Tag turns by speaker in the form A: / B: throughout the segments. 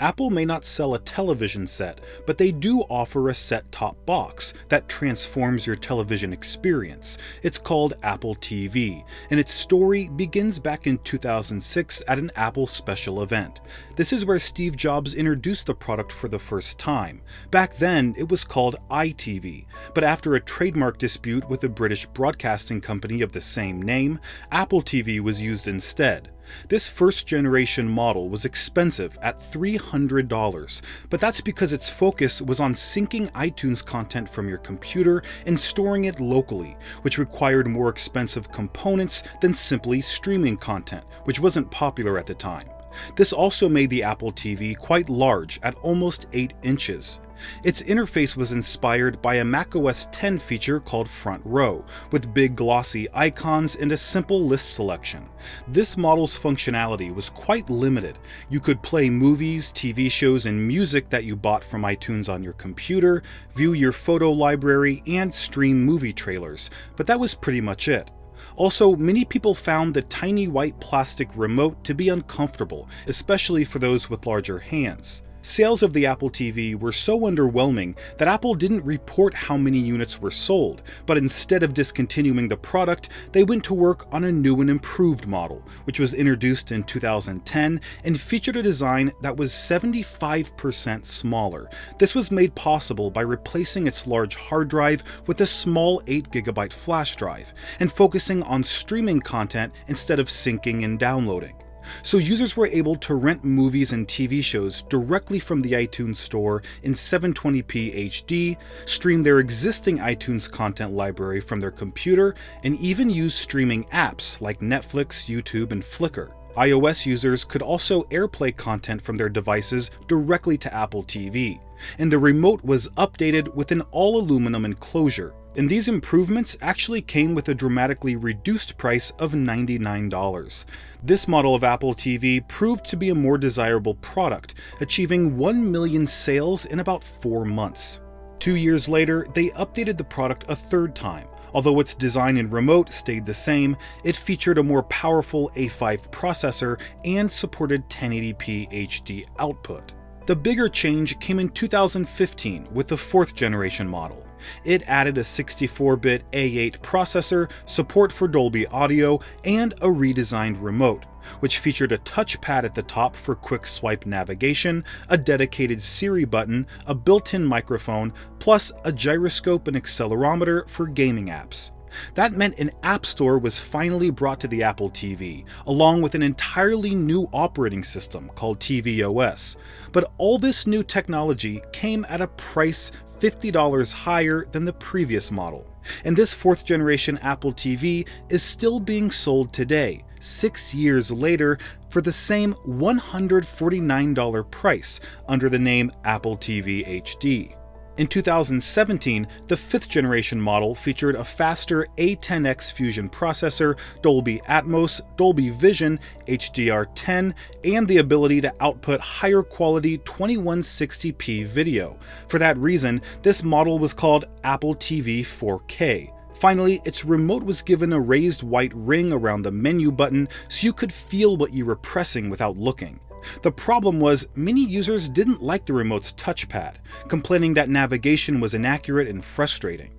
A: Apple may not sell a television set, but they do offer a set-top box that transforms your television experience. It's called Apple TV, and its story begins back in 2006 at an Apple special event. This is where Steve Jobs introduced the product for the first time. Back then, it was called iTV, but after a trademark dispute with a British broadcasting company of the same name, Apple TV was used instead. This first-generation model was expensive at $300, but that's because its focus was on syncing iTunes content from your computer and storing it locally, which required more expensive components than simply streaming content, which wasn't popular at the time. This also made the Apple TV quite large at almost 8 inches. Its interface was inspired by a macOS X feature called Front Row, with big glossy icons and a simple list selection. This model's functionality was quite limited. You could play movies, TV shows, and music that you bought from iTunes on your computer, view your photo library, and stream movie trailers, but that was pretty much it. Also, many people found the tiny white plastic remote to be uncomfortable, especially for those with larger hands. Sales of the Apple TV were so underwhelming that Apple didn't report how many units were sold, but instead of discontinuing the product, they went to work on a new and improved model, which was introduced in 2010 and featured a design that was 75% smaller. This was made possible by replacing its large hard drive with a small 8GB flash drive, and focusing on streaming content instead of syncing and downloading. So users were able to rent movies and TV shows directly from the iTunes Store in 720p HD, stream their existing iTunes content library from their computer, and even use streaming apps like Netflix, YouTube, and Flickr. iOS users could also AirPlay content from their devices directly to Apple TV, and the remote was updated with an all-aluminum enclosure. And these improvements actually came with a dramatically reduced price of $99. This model of Apple TV proved to be a more desirable product, achieving 1 million sales in about 4 months. 2 years later, they updated the product a third time. Although its design and remote stayed the same, it featured a more powerful A5 processor and supported 1080p HD output. The bigger change came in 2015 with the 4th generation model. It added a 64-bit A8 processor, support for Dolby Audio, and a redesigned remote, which featured a touchpad at the top for quick swipe navigation, a dedicated Siri button, a built-in microphone, plus a gyroscope and accelerometer for gaming apps. That meant an app store was finally brought to the Apple TV, along with an entirely new operating system called tvOS. But all this new technology came at a price $50 higher than the previous model. And this 4th generation Apple TV is still being sold today, 6 years later, for the same $149 price under the name Apple TV HD. In 2017, the 5th generation model featured a faster A10X Fusion processor, Dolby Atmos, Dolby Vision, HDR10, and the ability to output higher quality 2160p video. For that reason, this model was called Apple TV 4K. Finally, its remote was given a raised white ring around the menu button so you could feel what you were pressing without looking. The problem was many users didn't like the remote's touchpad, complaining that navigation was inaccurate and frustrating.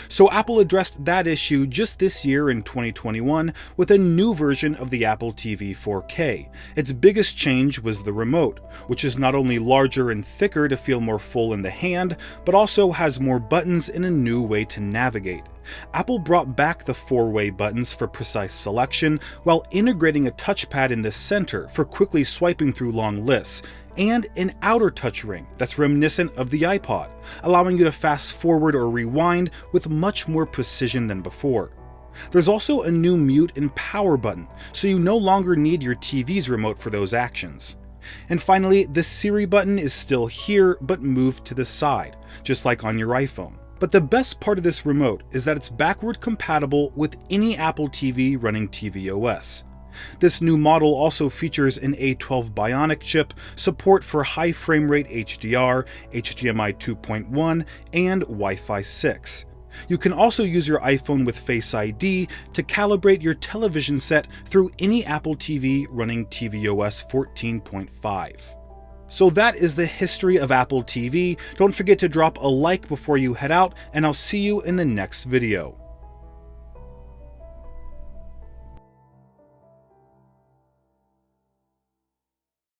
A: So Apple addressed that issue just this year in 2021 with a new version of the Apple TV 4K. Its biggest change was the remote, which is not only larger and thicker to feel more full in the hand, but also has more buttons and a new way to navigate. Apple brought back the 4-way buttons for precise selection while integrating a touchpad in the center for quickly swiping through long lists, and an outer touch ring that's reminiscent of the iPod, allowing you to fast forward or rewind with much more precision than before. There's also a new mute and power button, so you no longer need your TV's remote for those actions. And finally, the Siri button is still here but moved to the side, just like on your iPhone. But the best part of this remote is that it's backward compatible with any Apple TV running tvOS. This new model also features an A12 Bionic chip, support for high frame rate HDR, HDMI 2.1, and Wi-Fi 6. You can also use your iPhone with Face ID to calibrate your television set through any Apple TV running tvOS 14.5. So that is the history of Apple TV. Don't forget to drop a like before you head out, and I'll see you in the next video.